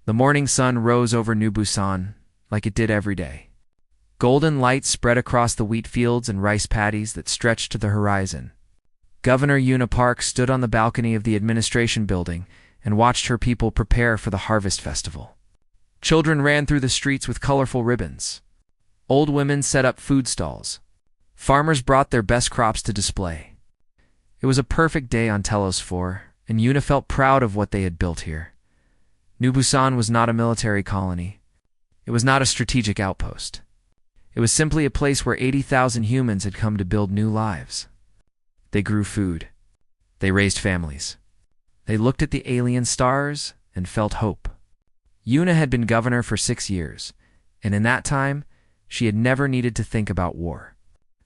The morning sun rose over New Busan, like it did every day. Golden light spread across the wheat fields and rice paddies that stretched to the horizon. Governor Yuna Park stood on the balcony of the administration building and watched her people prepare for the harvest festival. Children ran through the streets with colorful ribbons. Old women set up food stalls. Farmers brought their best crops to display. It was a perfect day on Telos 4, and Yuna felt proud of what they had built here. New Busan was not a military colony. It was not a strategic outpost. It was simply a place where 80,000 humans had come to build new lives. They grew food. They raised families. They looked at the alien stars and felt hope. Yuna had been governor for 6 years, and in that time, she had never needed to think about war.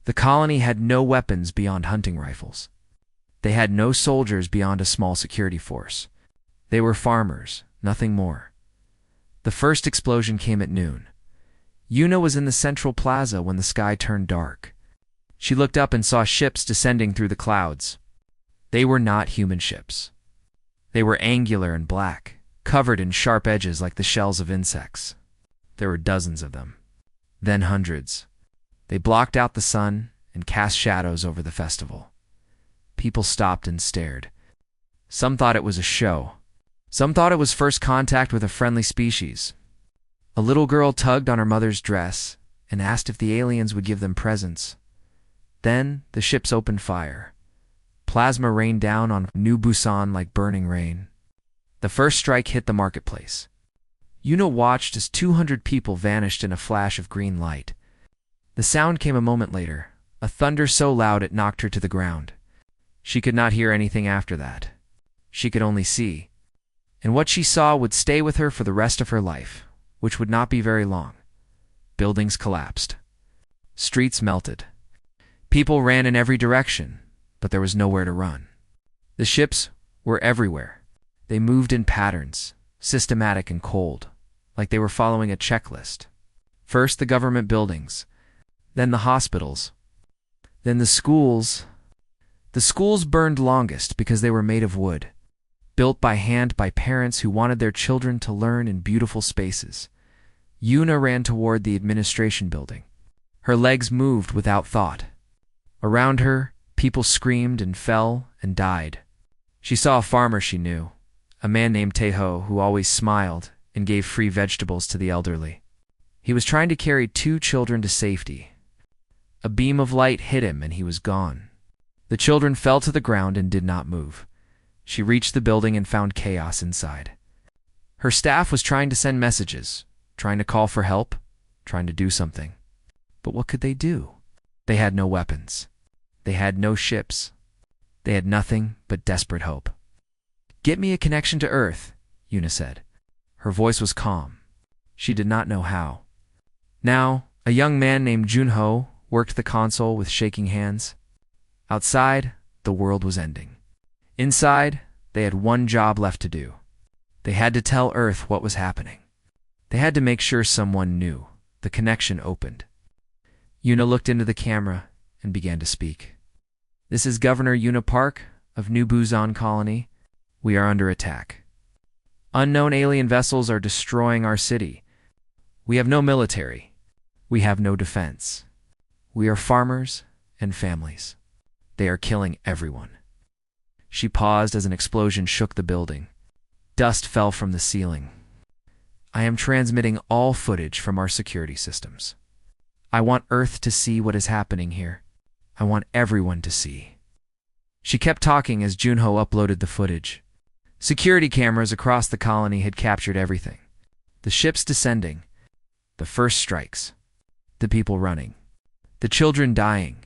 The colony had no weapons beyond hunting rifles. They had no soldiers beyond a small security force. They were farmers, nothing more. The first explosion came at noon. Yuna was in the central plaza when the sky turned dark. She looked up and saw ships descending through the clouds. They were not human ships. They were angular and black, covered in sharp edges like the shells of insects. There were dozens of them, then hundreds. They blocked out the sun and cast shadows over the festival. People stopped and stared. Some thought it was a show. Some thought it was first contact with a friendly species. A little girl tugged on her mother's dress and asked if the aliens would give them presents. Then the ships opened fire. Plasma rained down on New Busan like burning rain. The first strike hit the marketplace. Yuna watched as 200 people vanished in a flash of green light. The sound came a moment later, a thunder so loud it knocked her to the ground. She could not hear anything after that. She could only see. And what she saw would stay with her for the rest of her life, which would not be very long. Buildings collapsed. Streets melted. People ran in every direction, but there was nowhere to run. The ships were everywhere. They moved in patterns, systematic and cold, like they were following a checklist. First the government buildings, then the hospitals, then the schools. The schools burned longest because they were made of wood, built by hand by parents who wanted their children to learn in beautiful spaces. Yuna ran toward the administration building. Her legs moved without thought. Around her, people screamed and fell and died. She saw a farmer she knew, a man named Taeho who always smiled and gave free vegetables to the elderly. He was trying to carry 2 children to safety. A beam of light hit him and he was gone. The children fell to the ground and did not move. She reached the building and found chaos inside. Her staff was trying to send messages, trying to call for help, trying to do something. But what could they do? They had no weapons. They had no ships. They had nothing but desperate hope. "Get me a connection to Earth," Yuna said. Her voice was calm. She did not know how. Now, a young man named Junho worked the console with shaking hands. Outside, the world was ending. Inside, they had one job left to do. They had to tell Earth what was happening. They had to make sure someone knew. The connection opened. Yuna looked into the camera and began to speak. "This is Governor Yuna Park of New Busan Colony. We are under attack. Unknown alien vessels are destroying our city. We have no military. We have no defense. We are farmers and families. They are killing everyone." She paused as an explosion shook the building. Dust fell from the ceiling. "I am transmitting all footage from our security systems. I want Earth to see what is happening here. I want everyone to see." She kept talking as Junho uploaded the footage. Security cameras across the colony had captured everything. The ships descending, the first strikes, the people running, the children dying.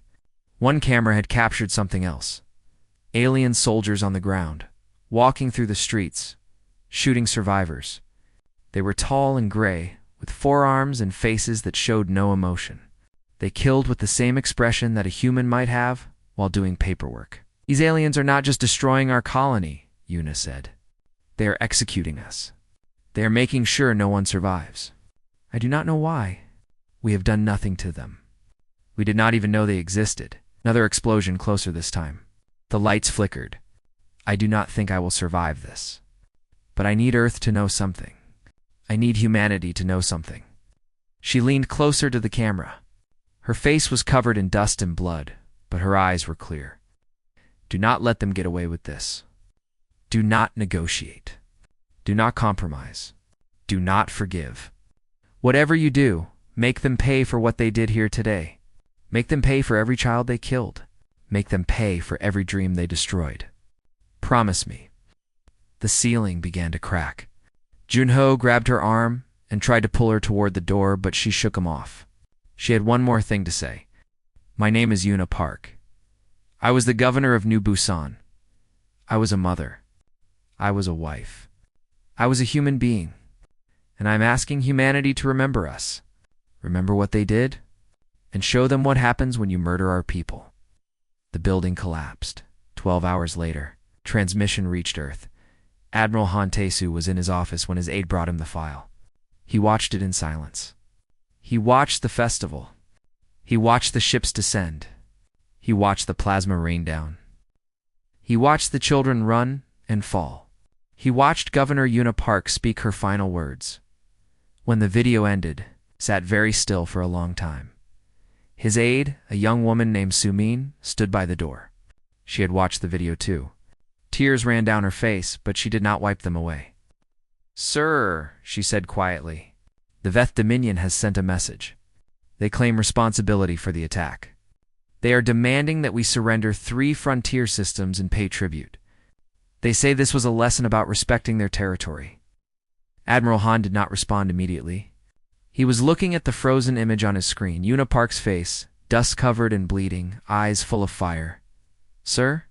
One camera had captured something else. Alien soldiers on the ground, walking through the streets, shooting survivors. They were tall and gray, with forearms and faces that showed no emotion. They killed with the same expression that a human might have while doing paperwork. "These aliens are not just destroying our colony," Yuna said. "They are executing us. They are making sure no one survives. I do not know why. We have done nothing to them. We did not even know they existed." Another explosion closer this time. The lights flickered. "I do not think I will survive this. But I need Earth to know something. I need humanity to know something." She leaned closer to the camera. Her face was covered in dust and blood, but her eyes were clear. "Do not let them get away with this. Do not negotiate. Do not compromise. Do not forgive. Whatever you do, make them pay for what they did here today. Make them pay for every child they killed. Make them pay for every dream they destroyed. Promise me." The ceiling began to crack. Junho grabbed her arm and tried to pull her toward the door, but she shook him off. She had one more thing to say. "My name is Yuna Park. I was the governor of New Busan. I was a mother. I was a wife. I was a human being. And I'm asking humanity to remember us. Remember what they did, and show them what happens when you murder our people." The building collapsed. 12 hours later, transmission reached Earth. Admiral Han Tae-soo was in his office when his aide brought him the file. He watched it in silence. He watched the festival. He watched the ships descend. He watched the plasma rain down. He watched the children run and fall. He watched Governor Yuna Park speak her final words. When the video ended, sat very still for a long time. His aide, a young woman named Sumin, stood by the door. She had watched the video too. Tears ran down her face, but she did not wipe them away. "Sir," she said quietly, "the Veth Dominion has sent a message. They claim responsibility for the attack. They are demanding that we surrender 3 frontier systems and pay tribute. They say this was a lesson about respecting their territory." Admiral Han did not respond immediately. He was looking at the frozen image on his screen, Yuna Park's face, dust-covered and bleeding, eyes full of fire. "Sir,"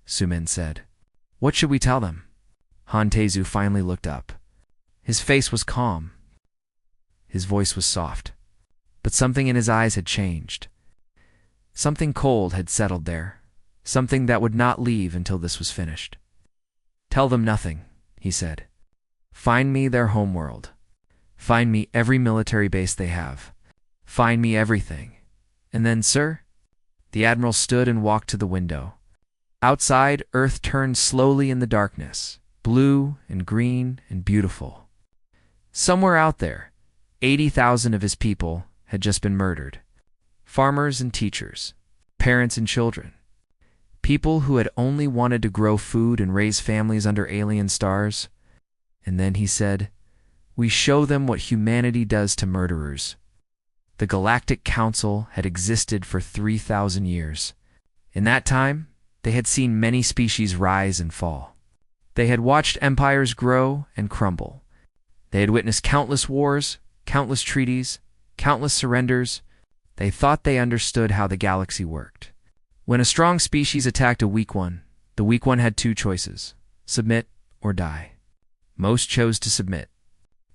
Sumin said, "what should we tell them?" Han Tae-soo finally looked up. His face was calm. His voice was soft. But something in his eyes had changed. Something cold had settled there. Something that would not leave until this was finished. "Tell them nothing," he said. "Find me their homeworld. Find me every military base they have. Find me everything. And then, sir?" The Admiral stood and walked to the window. Outside, Earth turned slowly in the darkness, blue and green and beautiful. Somewhere out there, 80,000 of his people had just been murdered. Farmers and teachers, parents and children. People who had only wanted to grow food and raise families under alien stars. And then he said, "We show them what humanity does to murderers." The Galactic Council had existed for 3,000 years. In that time, they had seen many species rise and fall. They had watched empires grow and crumble. They had witnessed countless wars, countless treaties, countless surrenders. They thought they understood how the galaxy worked. When a strong species attacked a weak one, the weak one had 2 choices: submit or die. Most chose to submit.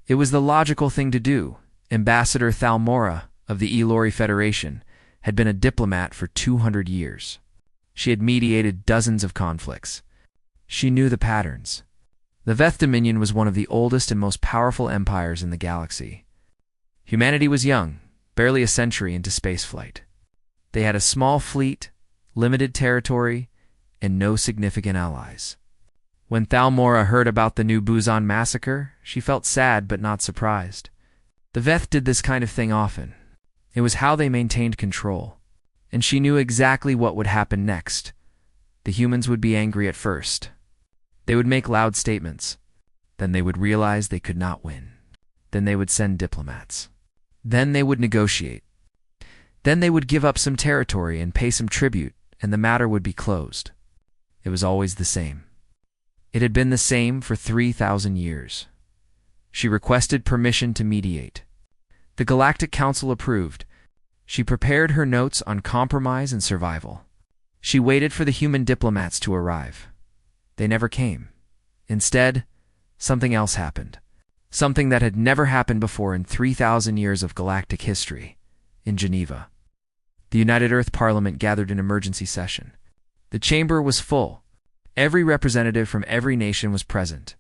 It was the logical thing to do. Ambassador Thalmora of the Elori Federation had been a diplomat for 200 years. She had mediated dozens of conflicts. She knew the patterns. The Veth Dominion was one of the oldest and most powerful empires in the galaxy. Humanity was young, barely a century into spaceflight. They had a small fleet, limited territory, and no significant allies. When Thalmora heard about the New Busan massacre, she felt sad but not surprised. The Veth did this kind of thing often. It was how they maintained control. And she knew exactly what would happen next. The humans would be angry at first. They would make loud statements. Then they would realize they could not win. Then they would send diplomats. Then they would negotiate. Then they would give up some territory and pay some tribute, and the matter would be closed. It was always the same. It had been the same for 3,000 years. She requested permission to mediate. The Galactic Council approved. She prepared her notes on compromise and survival. She waited for the human diplomats to arrive. They never came. Instead, something else happened. Something that had never happened before in 3,000 years of galactic history, in Geneva. The United Earth Parliament gathered in emergency session. The chamber was full. Every representative from every nation was present.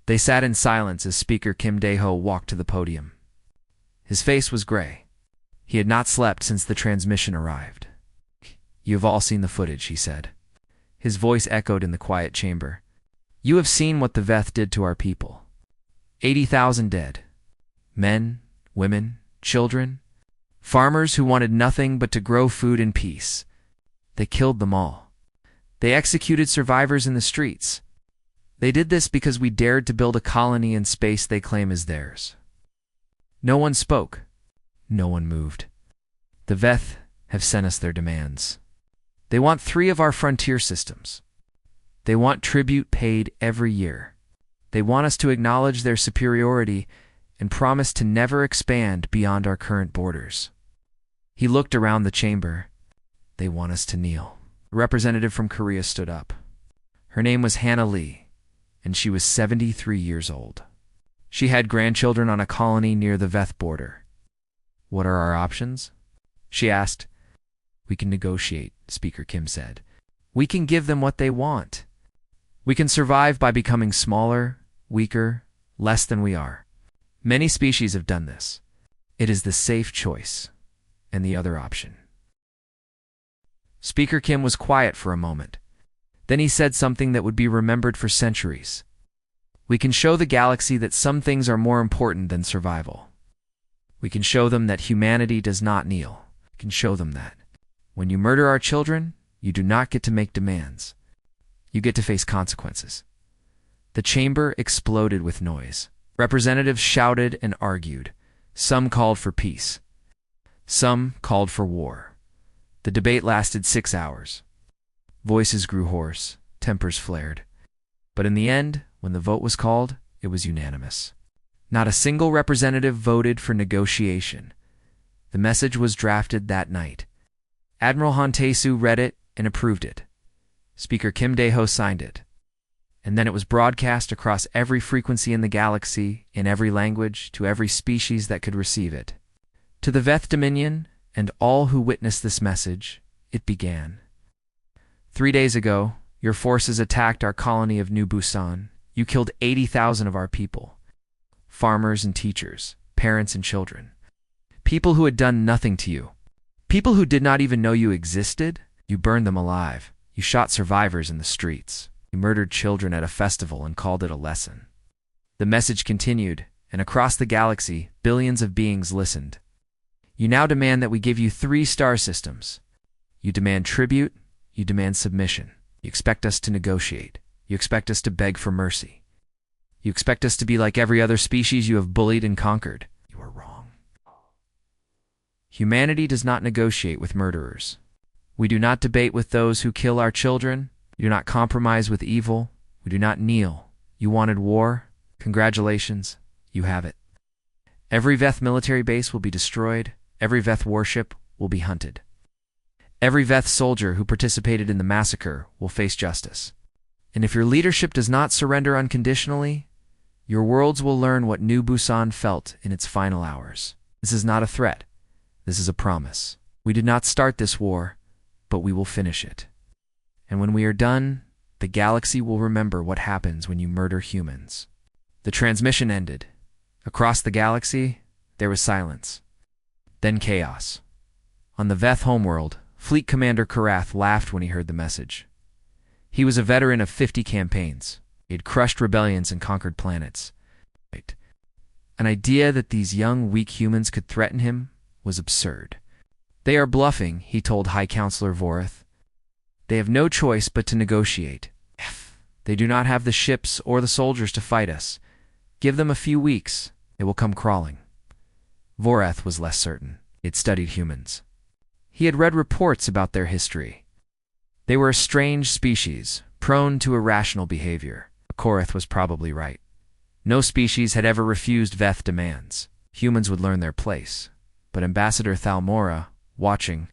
They sat in silence as Speaker Kim Dae-ho walked to the podium. His face was gray. He had not slept since the transmission arrived. "You have all seen the footage," he said. His voice echoed in the quiet chamber. "You have seen what the Veth did to our people. 80,000 dead. Men, women, children, farmers who wanted nothing but to grow food in peace. They killed them all. They executed survivors in the streets. They did this because we dared to build a colony in space they claim is theirs. No one spoke. No one moved. The Veth have sent us their demands. They want 3 of our frontier systems. They want tribute paid every year. They want us to acknowledge their superiority and promise to never expand beyond our current borders. He looked around the chamber. They want us to kneel. A representative from Korea stood up. Her name was Hannah Lee, and she was 73 years old. She had grandchildren on a colony near the Veth border. What are our options? She asked. We can negotiate, Speaker Kim said. We can give them what they want. We can survive by becoming smaller, weaker, less than we are. Many species have done this. It is the safe choice and the other option. Speaker Kim was quiet for a moment. Then he said something that would be remembered for centuries. We can show the galaxy that some things are more important than survival. We can show them that humanity does not kneel. We can show them that when you murder our children, you do not get to make demands. You get to face consequences. The chamber exploded with noise. Representatives shouted and argued. Some called for peace. Some called for war. The debate lasted 6 hours. Voices grew hoarse, tempers flared. But in the end, when the vote was called, it was unanimous. Not a single representative voted for negotiation. The message was drafted that night. Admiral Han Tae-soo read it and approved it. Speaker Kim Dae-ho signed it. And then it was broadcast across every frequency in the galaxy, in every language, to every species that could receive it. To the Veth Dominion and all who witnessed this message, it began. 3 days ago, your forces attacked our colony of New Busan. You killed 80,000 of our people. Farmers and teachers, parents and children. People who had done nothing to you. People who did not even know you existed. You burned them alive. You shot survivors in the streets. You murdered children at a festival and called it a lesson. The message continued, and across the galaxy, billions of beings listened. You now demand that we give you 3 star systems. You demand tribute. You demand submission. You expect us to negotiate. You expect us to beg for mercy. You expect us to be like every other species you have bullied and conquered. You are wrong. Humanity does not negotiate with murderers. We do not debate with those who kill our children. We do not compromise with evil. We do not kneel. You wanted war? Congratulations, you have it. Every Veth military base will be destroyed. Every Veth warship will be hunted. Every Veth soldier who participated in the massacre will face justice. And if your leadership does not surrender unconditionally, your worlds will learn what New Busan felt in its final hours. This is not a threat. This is a promise. We did not start this war, but we will finish it. And when we are done, the galaxy will remember what happens when you murder humans. The transmission ended. Across the galaxy, there was silence. Then chaos. On the Veth homeworld, Fleet Commander Karath laughed when he heard the message. He was a veteran of 50 campaigns. He had crushed rebellions and conquered planets. An idea that these young, weak humans could threaten him was absurd. They are bluffing, he told High Counselor Voreth. They have no choice but to negotiate. They do not have the ships or the soldiers to fight us. Give them a few weeks. They will come crawling. Voreth was less certain. He had studied humans. He had read reports about their history. They were a strange species, prone to irrational behavior. Koreth was probably right. No species had ever refused Veth demands. Humans would learn their place. But Ambassador Thalmora, watching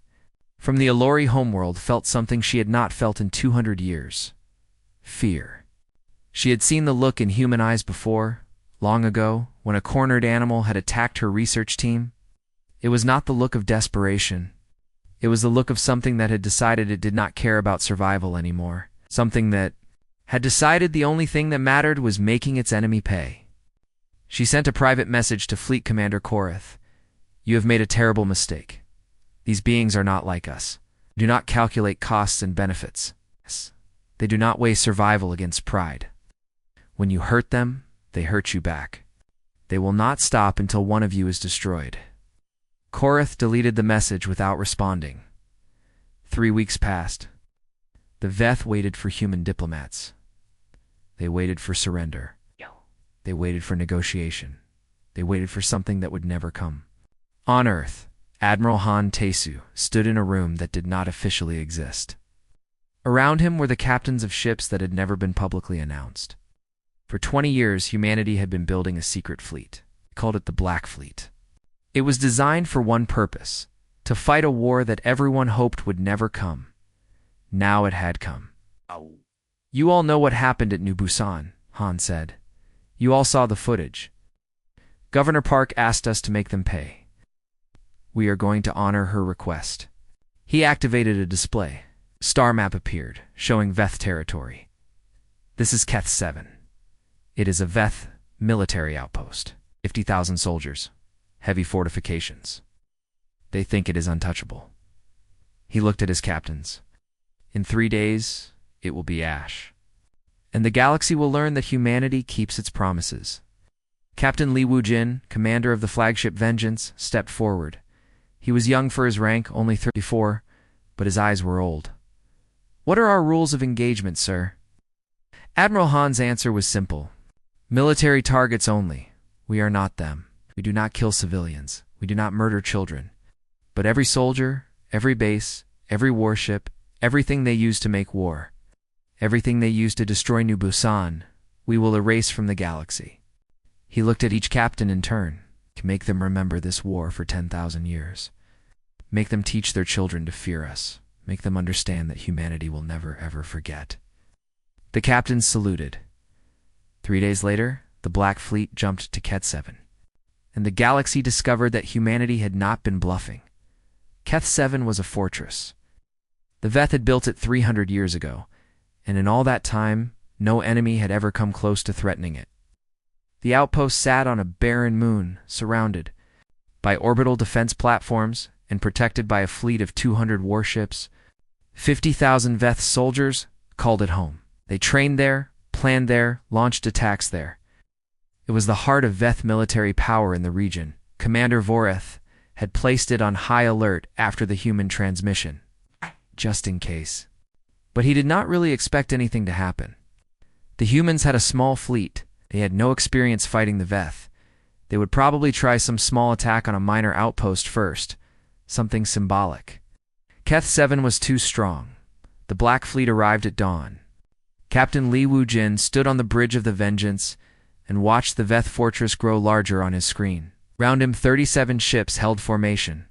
from the Alori homeworld, felt something she had not felt in 200 years. Fear. She had seen the look in human eyes before, long ago, when a cornered animal had attacked her research team. It was not the look of desperation. It was the look of something that had decided it did not care about survival anymore. Something that had decided the only thing that mattered was making its enemy pay. She sent a private message to Fleet Commander Koreth. You have made a terrible mistake. These beings are not like us. Do not calculate costs and benefits. They do not weigh survival against pride. When you hurt them, they hurt you back. They will not stop until one of you is destroyed. Korath deleted the message without responding. 3 weeks passed. The Veth waited for human diplomats. They waited for surrender. They waited for negotiation. They waited for something that would never come. On Earth, Admiral Han Tesu stood in a room that did not officially exist. Around him were the captains of ships that had never been publicly announced. For 20 years, humanity had been building a secret fleet. They called it the Black Fleet. It was designed for one purpose: to fight a war that everyone hoped would never come. Now it had come. You all know what happened at New Busan, Han said. You all saw the footage. Governor Park asked us to make them pay. We are going to honor her request. He activated a display. Star map appeared, showing Veth territory. This is Keth 7. It is a Veth military outpost. 50,000 soldiers. Heavy fortifications. They think it is untouchable. He looked at his captains. In 3 days, it will be ash. And the galaxy will learn that humanity keeps its promises. Captain Li Wujin, commander of the flagship Vengeance, stepped forward. He was young for his rank, only 34, but his eyes were old. What are our rules of engagement, sir? Admiral Han's answer was simple. Military targets only. We are not them. We do not kill civilians. We do not murder children. But every soldier, every base, every warship, everything they use to make war, everything they use to destroy New Busan, we will erase from the galaxy. He looked at each captain in turn, to make them remember this war for 10,000 years. Make them teach their children to fear us. Make them understand that humanity will never, ever forget. The captains saluted. 3 days later, the Black Fleet jumped to Keth 7. And the galaxy discovered that humanity had not been bluffing. Keth 7 was a fortress. The Veth had built it 300 years ago, and in all that time, no enemy had ever come close to threatening it. The outpost sat on a barren moon, surrounded by orbital defense platforms and protected by a fleet of 200 warships. 50,000 Veth soldiers called it home. They trained there, planned there, launched attacks there. It was the heart of Veth military power in the region. Commander Voreth had placed it on high alert after the human transmission, just in case. But he did not really expect anything to happen. The humans had a small fleet. They had no experience fighting the Veth. They would probably try some small attack on a minor outpost first, something symbolic. Keth 7 was too strong. The Black Fleet arrived at dawn. Captain Li Wujin stood on the bridge of the Vengeance and watched the Veth fortress grow larger on his screen. Round him 37 ships held formation.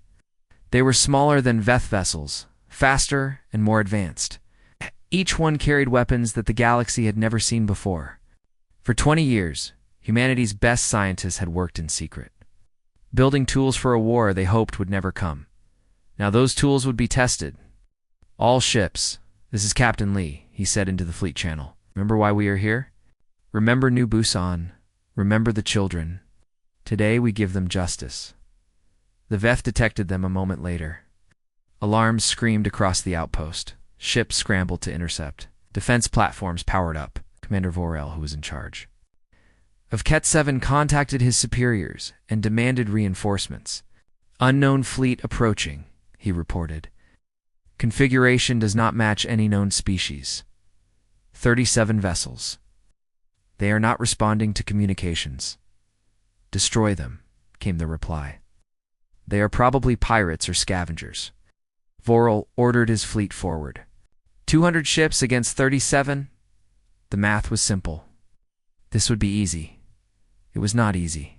They were smaller than Veth vessels, faster and more advanced. Each one carried weapons that the galaxy had never seen before. For 20 years, humanity's best scientists had worked in secret, building tools for a war they hoped would never come. Now those tools would be tested. All ships. This is Captain Li, he said into the fleet channel. Remember why we are here? Remember New Busan. Remember the children. Today we give them justice. The Veth detected them a moment later. Alarms screamed across the outpost. Ships scrambled to intercept. Defense platforms powered up. Commander Vorel, who was in charge of Keth 7, contacted his superiors and demanded reinforcements. Unknown fleet approaching, he reported. Configuration does not match any known species. 37 vessels. They are not responding to communications. Destroy them, came the reply. They are probably pirates or scavengers. Vorel ordered his fleet forward. 200 ships against 37? The math was simple. This would be easy. It was not easy.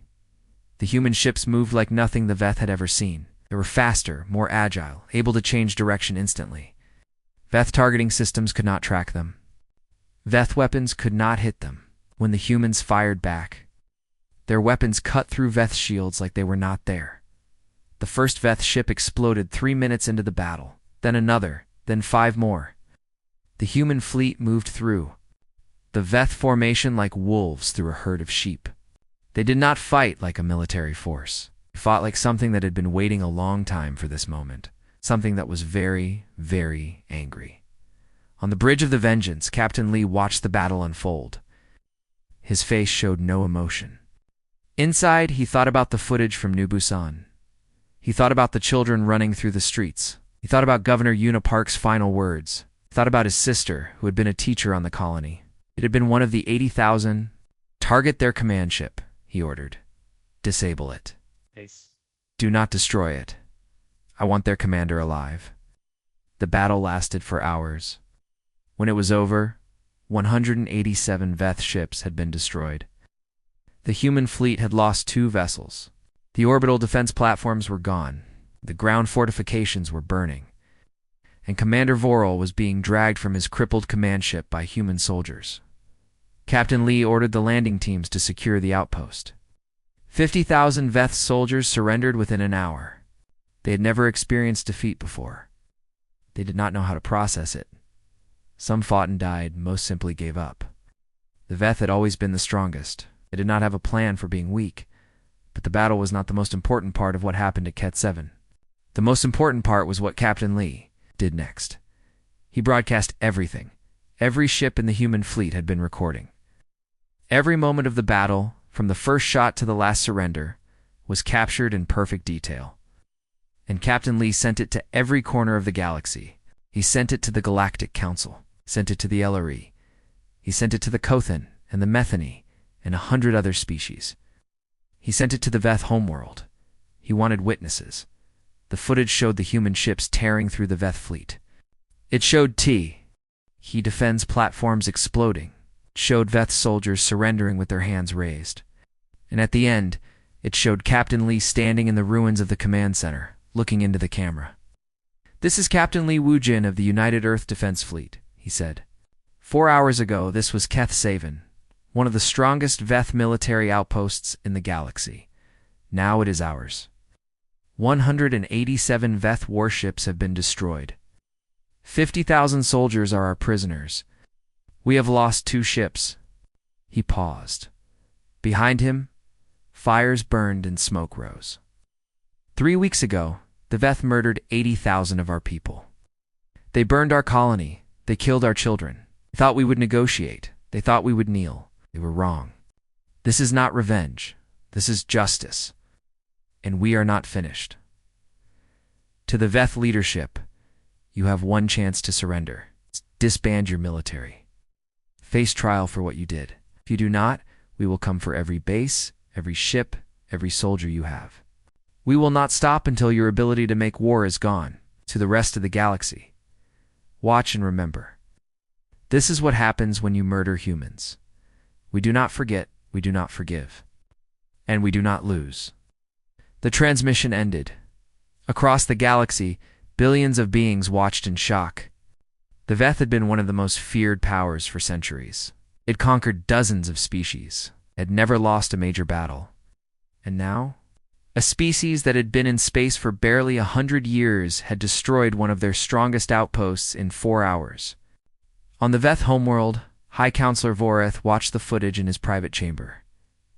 The human ships moved like nothing the Veth had ever seen. They were faster, more agile, able to change direction instantly. Veth targeting systems could not track them. Veth weapons could not hit them. When the humans fired back, their weapons cut through Veth shields like they were not there. The first Veth ship exploded 3 minutes into the battle, then another, then 5 more. The human fleet moved through the Veth formation like wolves through a herd of sheep. They did not fight like a military force. They fought like something that had been waiting a long time for this moment, something that was very, very angry. On the bridge of the Vengeance, Captain Li watched the battle unfold. His face showed no emotion. Inside, he thought about the footage from New Busan. He thought about the children running through the streets. He thought about Governor Park's final words. He thought about his sister, who had been a teacher on the colony. It had been one of the 80,000. Target their command ship, he ordered. Disable it. Nice. Do not destroy it. I want their commander alive. The battle lasted for hours. When it was over, 187 Veth ships had been destroyed. The human fleet had lost 2 vessels. The orbital defense platforms were gone. The ground fortifications were burning. And Commander Voral was being dragged from his crippled command ship by human soldiers. Captain Lee ordered the landing teams to secure the outpost. 50,000 Veth soldiers surrendered within an hour. They had never experienced defeat before. They did not know how to process it. Some fought and died, most simply gave up. The Veth had always been the strongest. They did not have a plan for being weak. But the battle was not the most important part of what happened at Ket 7. The most important part was what Captain Lee did next. He broadcast everything. Every ship in the human fleet had been recording. Every moment of the battle, from the first shot to the last surrender, was captured in perfect detail. And Captain Lee sent it to every corner of the galaxy. He sent it to the Galactic Council, sent it to the LRE. He sent it to the Kothan and the Methany and 100 other species. He sent it to the Veth homeworld. He wanted witnesses. The footage showed the human ships tearing through the Veth fleet. It showed He defends platforms exploding. It showed Veth soldiers surrendering with their hands raised. And at the end, it showed Captain Lee standing in the ruins of the command center, looking into the camera. "This is Captain Lee Woojin of the United Earth Defense Fleet," he said. 4 hours ago, this was Keth Saven, one of the strongest Veth military outposts in the galaxy. Now it is ours. 187 Veth warships have been destroyed. 50,000 soldiers are our prisoners. We have lost 2 ships. He paused. Behind him, fires burned and smoke rose. 3 weeks ago, the Veth murdered 80,000 of our people. They burned our colony. They killed our children. They thought we would negotiate. They thought we would kneel. They were wrong. This is not revenge. This is justice. And we are not finished. To the Veth leadership, you have one chance to surrender. Disband your military. Face trial for what you did. If you do not, we will come for every base, every ship, every soldier you have. We will not stop until your ability to make war is gone, to the rest of the galaxy. Watch and remember. This is what happens when you murder humans. We do not forget, we do not forgive. And we do not lose. The transmission ended. Across the galaxy, billions of beings watched in shock. The Veth had been one of the most feared powers for centuries. It conquered dozens of species, had never lost a major battle. And now, a species that had been in space for barely 100 years had destroyed one of their strongest outposts in 4 hours. On the Veth homeworld, High Counselor Voreth watched the footage in his private chamber.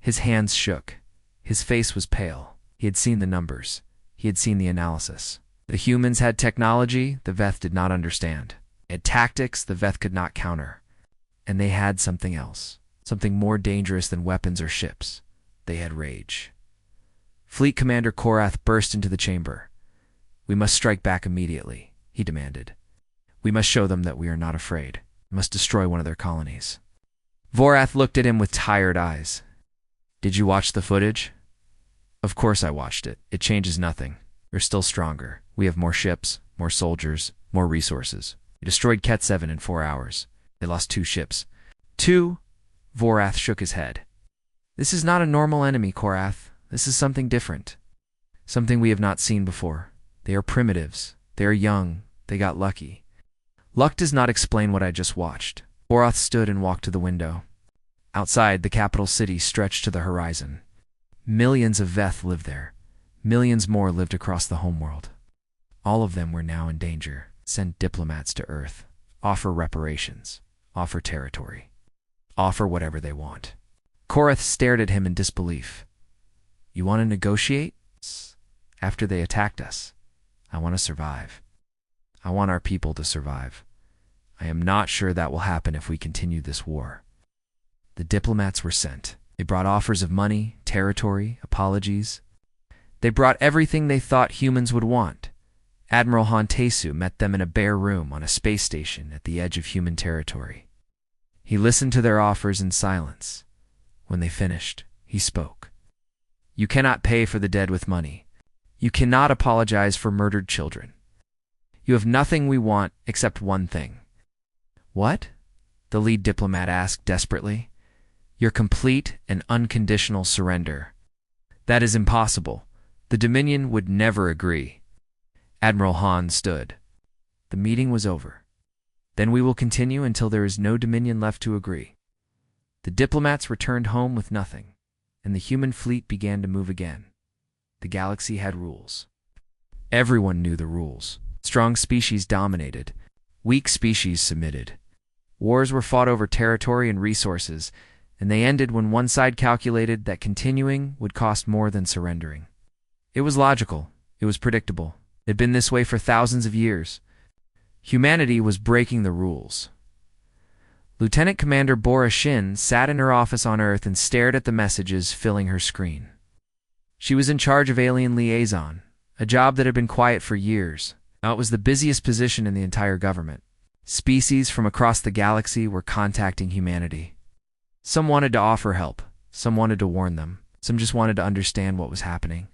His hands shook. His face was pale. He had seen the numbers. He had seen the analysis. The humans had technology the Veth did not understand. They had tactics the Veth could not counter. And they had something else, something more dangerous than weapons or ships. They had rage. Fleet Commander Korath burst into the chamber. "We must strike back immediately," he demanded. "We must show them that we are not afraid. We must destroy one of their colonies." Vorath looked at him with tired eyes. "Did you watch the footage?" "Of course I watched it. It changes nothing. We're still stronger. We have more ships, more soldiers, more resources. We destroyed Ket 7 in 4 hours. They lost 2 ships. 2? Vorath shook his head. "This is not a normal enemy, Korath. This is something different. Something we have not seen before. They are primitives. They are young. They got lucky." Luck does not explain what I just watched. Vorath stood and walked to the window. Outside, the capital city stretched to the horizon. Millions of Veth lived there. Millions more lived across the homeworld. All of them were now in danger. Send diplomats to Earth. Offer reparations. Offer territory. Offer whatever they want. Korath stared at him in disbelief. "You want to negotiate? After they attacked us. I want to survive. I want our people to survive. I am not sure that will happen if we continue this war." The diplomats were sent. They brought offers of money, territory, apologies. They brought everything they thought humans would want. Admiral Han Tesu met them in a bare room on a space station at the edge of human territory. He listened to their offers in silence. When they finished, he spoke. You cannot pay for the dead with money. You cannot apologize for murdered children. You have nothing we want except one thing. What? The lead diplomat asked desperately. Your complete and unconditional surrender. That is impossible. The Dominion would never agree. Admiral Han stood. The meeting was over. Then we will continue until there is no Dominion left to agree. The diplomats returned home with nothing, and the human fleet began to move again. The galaxy had rules. Everyone knew the rules. Strong species dominated. Weak species submitted. Wars were fought over territory and resources, and they ended when one side calculated that continuing would cost more than surrendering. It was logical. It was predictable. It had been this way for thousands of years. Humanity was breaking the rules. Lieutenant Commander Bora Shin sat in her office on Earth and stared at the messages filling her screen. She was in charge of alien liaison, a job that had been quiet for years. Now it was the busiest position in the entire government. Species from across the galaxy were contacting humanity. Some wanted to offer help, some wanted to warn them, some just wanted to understand what was happening.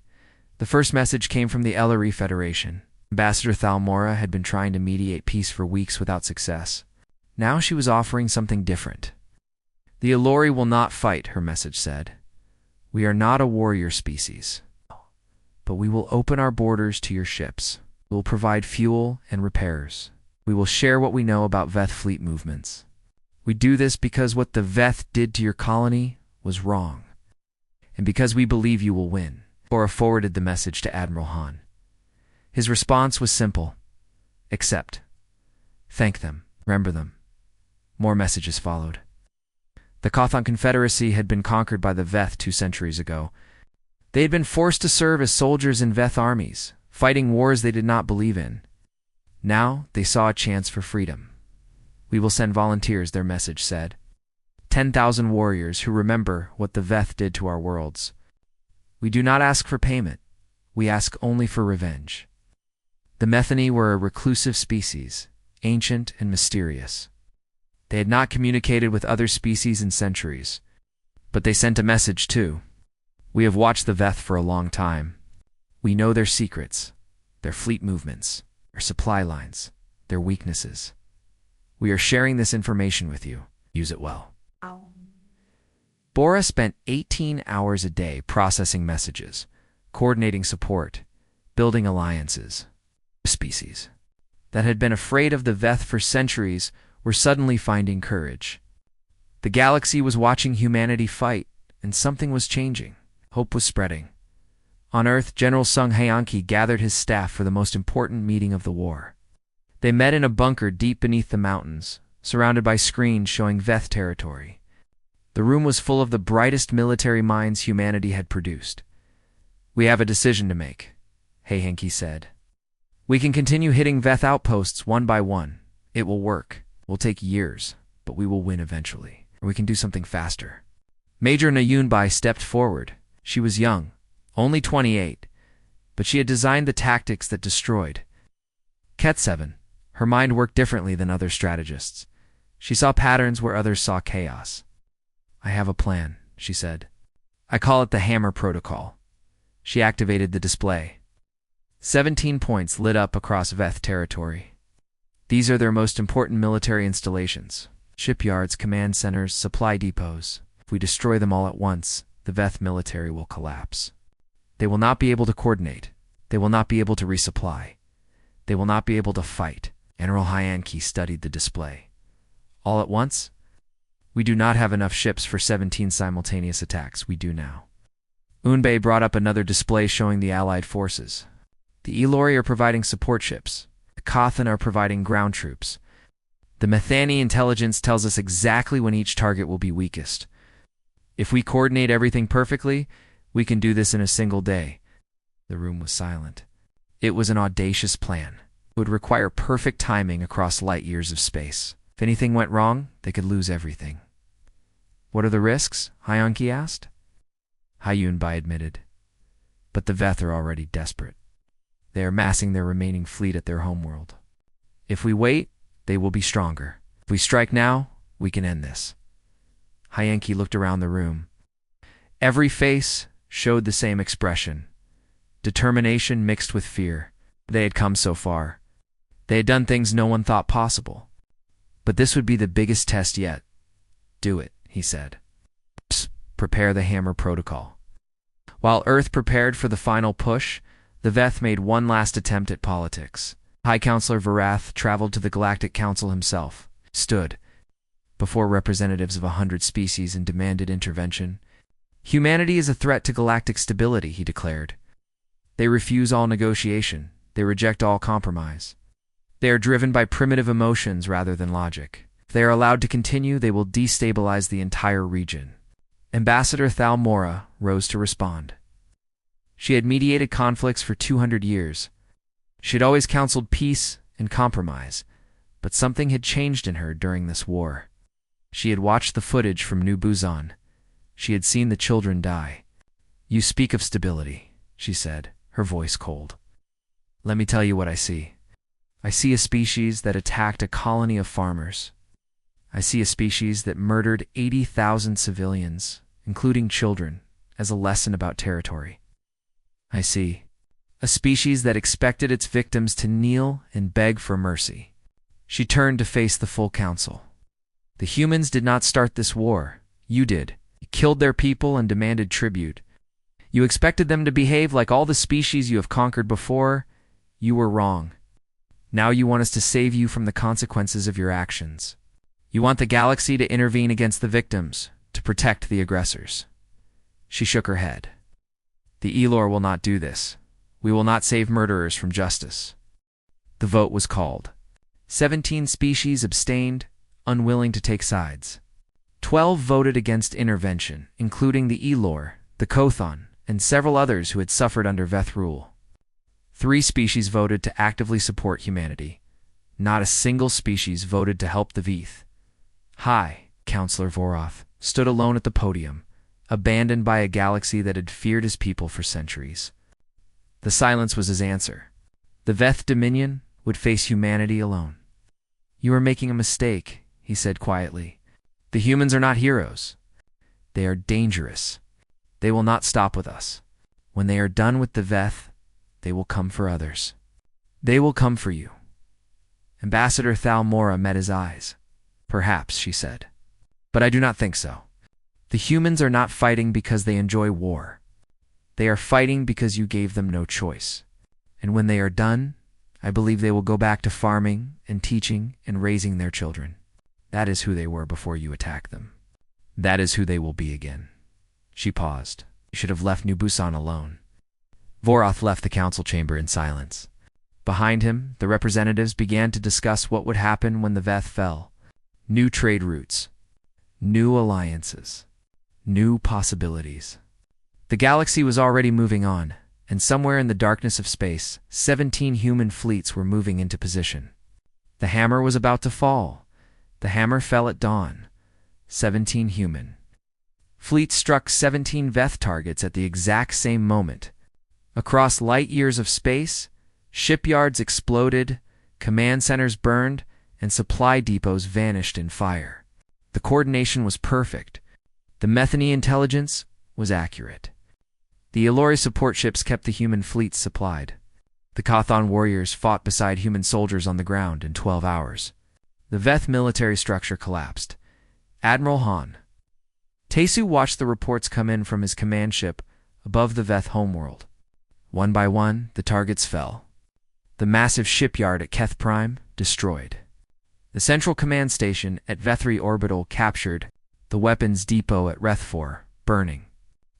The first message came from the Ellery Federation. Ambassador Thalmora had been trying to mediate peace for weeks without success. Now she was offering something different. The Elori will not fight, her message said. We are not a warrior species, but we will open our borders to your ships. We will provide fuel and repairs. We will share what we know about Veth fleet movements. We do this because what the Veth did to your colony was wrong, and because we believe you will win. Bora forwarded the message to Admiral Han. His response was simple. Accept. Thank them. Remember them. More messages followed. The Kothan Confederacy had been conquered by the Veth 2 centuries ago. They had been forced to serve as soldiers in Veth armies, fighting wars they did not believe in. Now they saw a chance for freedom. We will send volunteers, their message said. 10,000 warriors who remember what the Veth did to our worlds. We do not ask for payment. We ask only for revenge. The Methani were a reclusive species, ancient and mysterious. They had not communicated with other species in centuries, but they sent a message too. We have watched the Veth for a long time. We know their secrets, their fleet movements, their supply lines, their weaknesses. We are sharing this information with you. Use it well. Bora spent 18 hours a day processing messages, coordinating support, building alliances. Species that had been afraid of the Veth for centuries were suddenly finding courage. The galaxy was watching humanity fight, and something was changing. Hope was spreading. On Earth, General Sung Haeanki gathered his staff for the most important meeting of the war. They met in a bunker deep beneath the mountains, surrounded by screens showing Veth territory. The room was full of the brightest military minds humanity had produced. We have a decision to make, Haeanki said. We can continue hitting Veth outposts one by one. It will work. It will take years, but we will win eventually. Or we can do something faster. Major Nayunbai stepped forward. She was young, only 28, but she had designed the tactics that destroyed. Ket7, her mind worked differently than other strategists. She saw patterns where others saw chaos. I have a plan, she said. I call it the Hammer Protocol. She activated the display. 17 points lit up across Veth territory. These are their most important military installations: shipyards, command centers, supply depots. If we destroy them all at once, the Veth military will collapse. They will not be able to coordinate. They will not be able to resupply. They will not be able to fight. General Haeanki studied the display. All at once? We do not have enough ships for 17 simultaneous attacks. We do now. Unbei brought up another display showing the Allied forces. The Elori are providing support ships. The Kothan are providing ground troops. The Methani intelligence tells us exactly when each target will be weakest. If we coordinate everything perfectly, we can do this in a single day. The room was silent. It was an audacious plan. It would require perfect timing across light years of space. If anything went wrong, they could lose everything. What are the risks? Hyunki asked. Hyunbai admitted. But the Veth are already desperate. They are massing their remaining fleet at their homeworld. If we wait, they will be stronger. If we strike now, we can end this. Hyunki looked around the room. Every face showed the same expression. Determination mixed with fear. They had come so far. They had done things no one thought possible. But this would be the biggest test yet. Do it, he said. Psst, prepare the hammer protocol. While Earth prepared for the final push, the Veth made one last attempt at politics. High Counselor Varath traveled to the Galactic Council himself, stood before representatives of 100 species and demanded intervention. Humanity is a threat to galactic stability, he declared. They refuse all negotiation. They reject all compromise. They are driven by primitive emotions rather than logic. If they are allowed to continue, they will destabilize the entire region. Ambassador Thalmora rose to respond. She had mediated conflicts for 200 years. She had always counseled peace and compromise, but something had changed in her during this war. She had watched the footage from New Busan. She had seen the children die. You speak of stability, she said, her voice cold. Let me tell you what I see. I see a species that attacked a colony of farmers. I see a species that murdered 80,000 civilians, including children, as a lesson about territory. I see a species that expected its victims to kneel and beg for mercy. She turned to face the full council. The humans did not start this war. You did. You killed their people and demanded tribute. You expected them to behave like all the species you have conquered before. You were wrong. Now you want us to save you from the consequences of your actions. You want the galaxy to intervene against the victims, to protect the aggressors. She shook her head. The Elor will not do this. We will not save murderers from justice. The vote was called. 17 species abstained, unwilling to take sides. 12 voted against intervention, including the Elor, the Kothon, and several others who had suffered under Veth rule. 3 species voted to actively support humanity. Not a single species voted to help the Veth. High Counselor Voroth stood alone at the podium, abandoned by a galaxy that had feared his people for centuries. The silence was his answer. The Veth Dominion would face humanity alone. You are making a mistake, he said quietly. The humans are not heroes. They are dangerous. They will not stop with us. When they are done with the Veth, they will come for others. They will come for you. Ambassador Thalmora met his eyes. Perhaps, she said. But I do not think so. The humans are not fighting because they enjoy war. They are fighting because you gave them no choice. And when they are done, I believe they will go back to farming and teaching and raising their children. That is who they were before you attacked them. That is who they will be again. She paused. You should have left New Busan alone. Voroth left the council chamber in silence. Behind him, the representatives began to discuss what would happen when the Veth fell. New trade routes. New alliances. New possibilities. The galaxy was already moving on, and somewhere in the darkness of space, 17 human fleets were moving into position. The hammer was about to fall. The hammer fell at dawn. 17 human fleets struck 17 Veth targets at the exact same moment. Across light years of space, shipyards exploded, command centers burned, and supply depots vanished in fire. The coordination was perfect. The Methany intelligence was accurate. The Elori support ships kept the human fleets supplied. The Kothon warriors fought beside human soldiers on the ground in 12 hours. The Veth military structure collapsed. Admiral Han. Tesu watched the reports come in from his command ship above the Veth homeworld. One by one, the targets fell. The massive shipyard at Keth Prime, destroyed. The central command station at Vethri Orbital captured. The weapons depot at Rethfor, burning.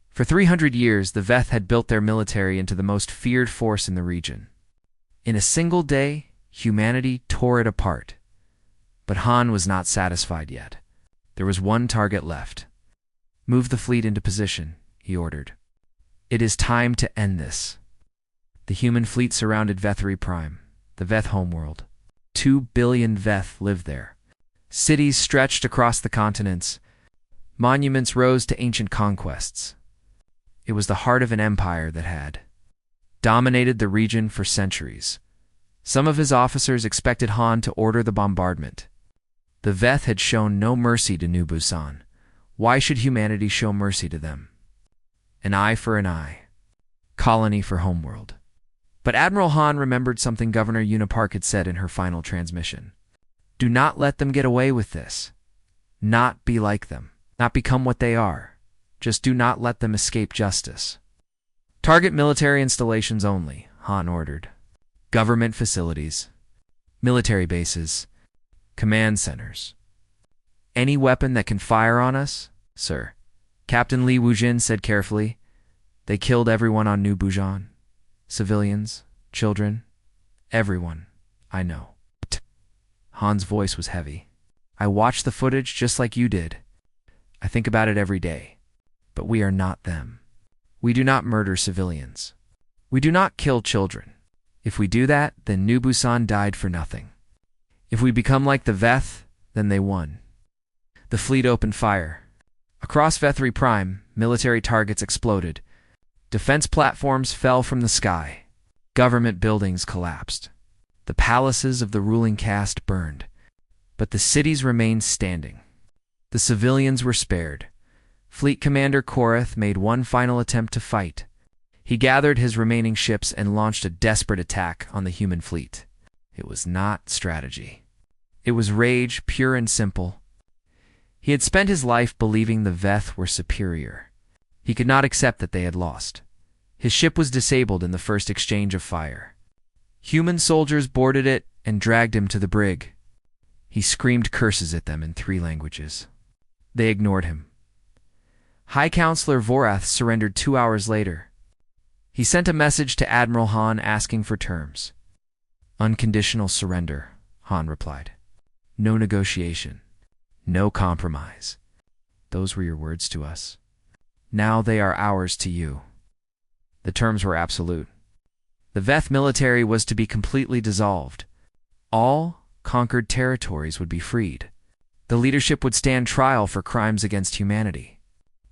For 300 years, the Veth had built their military into the most feared force in the region. In a single day, humanity tore it apart. But Han was not satisfied yet. There was one target left. Move the fleet into position, he ordered. It is time to end this. The human fleet surrounded Vethri Prime, the Veth homeworld. 2 billion Veth lived there. Cities stretched across the continents. Monuments rose to ancient conquests. It was the heart of an empire that had dominated the region for centuries. Some of his officers expected Han to order the bombardment. The Veth had shown no mercy to New Busan. Why should humanity show mercy to them? An eye for an eye. Colony for homeworld. But Admiral Han remembered something Governor Unipark had said in her final transmission. Do not let them get away with this. Not be like them. Not become what they are. Just do not let them escape justice. Target military installations only, Han ordered. Government facilities. Military bases. Command centers. Any weapon that can fire on us, sir. Captain Li Wujin said carefully. They killed everyone on New Busan. Civilians, children, everyone. I know. Han's voice was heavy. I watched the footage just like you did. I think about it every day. But we are not them. We do not murder civilians. We do not kill children. If we do that, then New Busan died for nothing. If we become like the Veth, then they won. The fleet opened fire. Across Vethri Prime, military targets exploded. Defense platforms fell from the sky. Government buildings collapsed. The palaces of the ruling caste burned. But the cities remained standing. The civilians were spared. Fleet Commander Korath made one final attempt to fight. He gathered his remaining ships and launched a desperate attack on the human fleet. It was not strategy. It was rage, pure and simple. He had spent his life believing the Veth were superior. He could not accept that they had lost. His ship was disabled in the first exchange of fire. Human soldiers boarded it and dragged him to the brig. He screamed curses at them in 3 languages. They ignored him. High Counselor Vorath surrendered 2 hours later. He sent a message to Admiral Han asking for terms. Unconditional surrender, Han replied. No negotiation. No compromise. Those were your words to us. Now they are ours to you. The terms were absolute. The Veth military was to be completely dissolved. All conquered territories would be freed. The leadership would stand trial for crimes against humanity.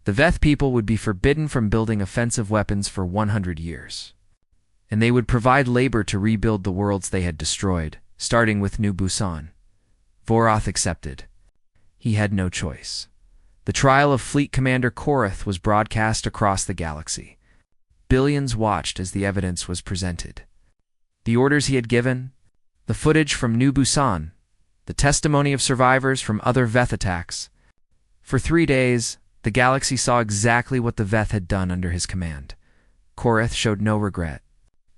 The Veth people would be forbidden from building offensive weapons for 100 years. And they would provide labor to rebuild the worlds they had destroyed, starting with New Busan. Vorath accepted. He had no choice. The trial of Fleet Commander Korath was broadcast across the galaxy. Billions watched as the evidence was presented. The orders he had given, the footage from New Busan, the testimony of survivors from other Veth attacks. For 3 days, the galaxy saw exactly what the Veth had done under his command. Korath showed no regret.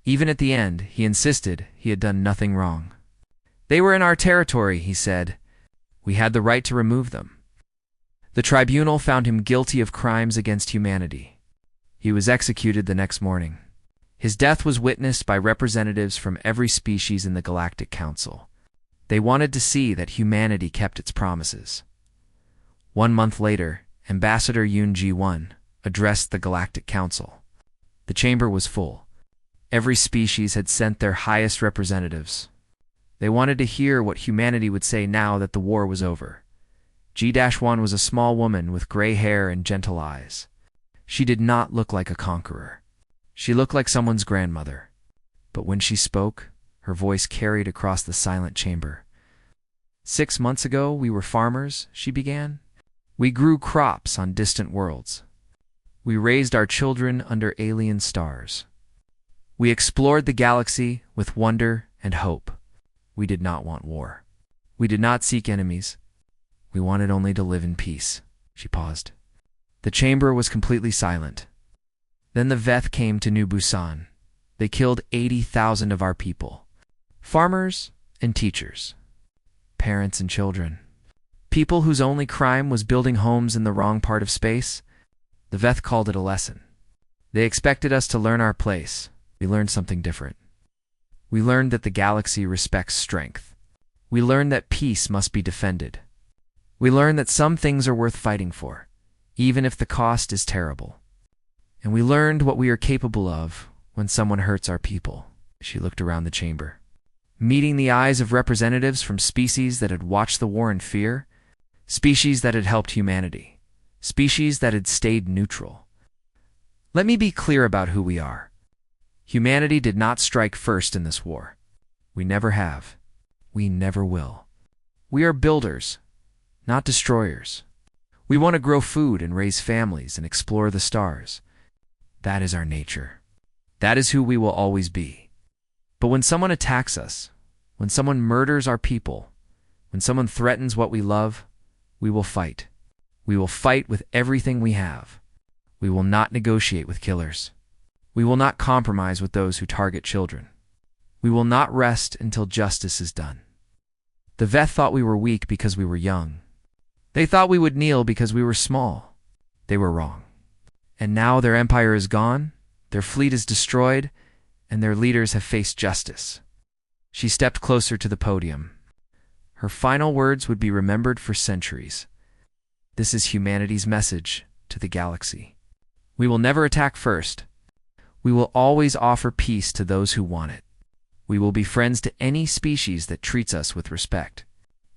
Even at the end, he insisted he had done nothing wrong. They were in our territory, he said. We had the right to remove them. The tribunal found him guilty of crimes against humanity. He was executed the next morning. His death was witnessed by representatives from every species in the Galactic Council. They wanted to see that humanity kept its promises. 1 month later, Ambassador Yoon Ji-won addressed the Galactic Council. The chamber was full. Every species had sent their highest representatives. They wanted to hear what humanity would say now that the war was over. G-1 was a small woman with gray hair and gentle eyes. She did not look like a conqueror. She looked like someone's grandmother. But when she spoke, her voice carried across the silent chamber. 6 months ago, we were farmers, she began. We grew crops on distant worlds. We raised our children under alien stars. We explored the galaxy with wonder and hope. We did not want war. We did not seek enemies. We wanted only to live in peace. She paused. The chamber was completely silent. Then the Veth came to New Busan. They killed 80,000 of our people. Farmers and teachers. Parents and children. People whose only crime was building homes in the wrong part of space. The Veth called it a lesson. They expected us to learn our place. We learned something different. We learned that the galaxy respects strength. We learned that peace must be defended. We learned that some things are worth fighting for, even if the cost is terrible. And we learned what we are capable of when someone hurts our people. She looked around the chamber. Meeting the eyes of representatives from species that had watched the war in fear, species that had helped humanity, species that had stayed neutral. Let me be clear about who we are. Humanity did not strike first in this war. We never have. We never will. We are builders, not destroyers. We want to grow food and raise families and explore the stars. That is our nature. That is who we will always be. But when someone attacks us, when someone murders our people, when someone threatens what we love, we will fight. We will fight with everything we have. We will not negotiate with killers. We will not compromise with those who target children. We will not rest until justice is done. The Veth thought we were weak because we were young. They thought we would kneel because we were small. They were wrong. And now their empire is gone, their fleet is destroyed, and their leaders have faced justice. She stepped closer to the podium. Her final words would be remembered for centuries. This is humanity's message to the galaxy. We will never attack first. We will always offer peace to those who want it. We will be friends to any species that treats us with respect.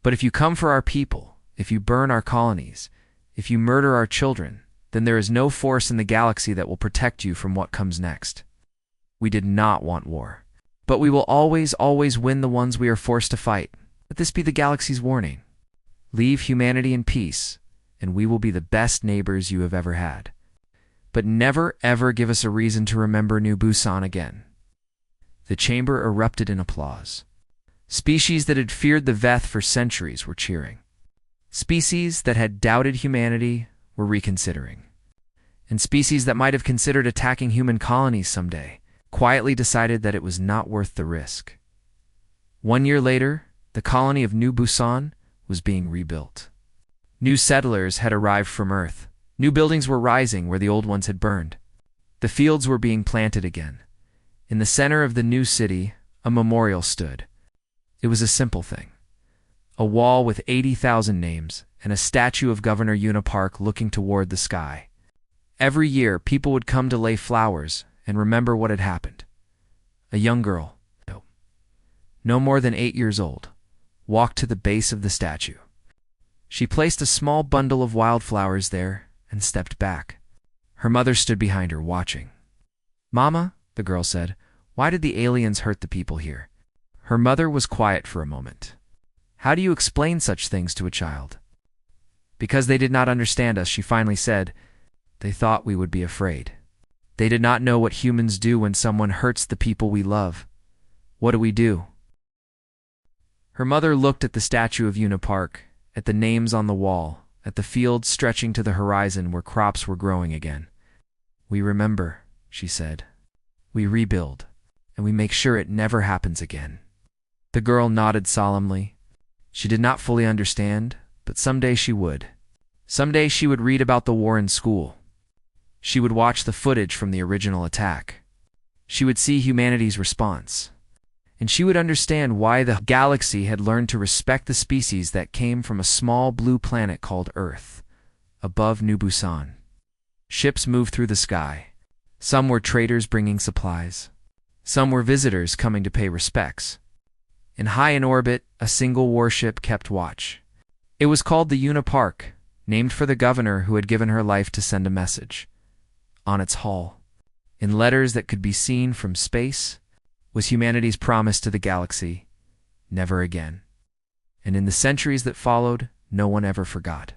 But if you come for our people, if you burn our colonies, if you murder our children, then there is no force in the galaxy that will protect you from what comes next. We did not want war. But we will always win the ones we are forced to fight. Let this be the galaxy's warning. Leave humanity in peace, and we will be the best neighbors you have ever had. But never ever give us a reason to remember New Busan again. The chamber erupted in applause. Species that had feared the Veth for centuries were cheering. Species that had doubted humanity were reconsidering. And species that might have considered attacking human colonies someday quietly decided that it was not worth the risk. 1 year later, the colony of New Busan was being rebuilt. New settlers had arrived from Earth. New buildings were rising where the old ones had burned. The fields were being planted again. In the center of the new city, a memorial stood. It was a simple thing. A wall with 80,000 names and a statue of Governor Unipark looking toward the sky. Every year, people would come to lay flowers and remember what had happened. A young girl, no more than 8 years old, walked to the base of the statue. She placed a small bundle of wildflowers there and stepped back. Her mother stood behind her, watching. "Mama," the girl said, "why did the aliens hurt the people here?" Her mother was quiet for a moment. "How do you explain such things to a child?" "Because they did not understand us," she finally said. "They thought we would be afraid. They did not know what humans do when someone hurts the people we love. What do we do?" Her mother looked at the statue of Unipark, at the names on the wall, at the fields stretching to the horizon where crops were growing again. "We remember," she said. "We rebuild, and we make sure it never happens again." The girl nodded solemnly. She did not fully understand, but someday she would. Someday she would read about the war in school. She would watch the footage from the original attack. She would see humanity's response. And she would understand why the galaxy had learned to respect the species that came from a small blue planet called Earth, above New Busan. Ships moved through the sky. Some were traders bringing supplies. Some were visitors coming to pay respects. And high in orbit, a single warship kept watch. It was called the Unipark, named for the governor who had given her life to send a message. On its hull, in letters that could be seen from space, was humanity's promise to the galaxy: never again. And in the centuries that followed, no one ever forgot.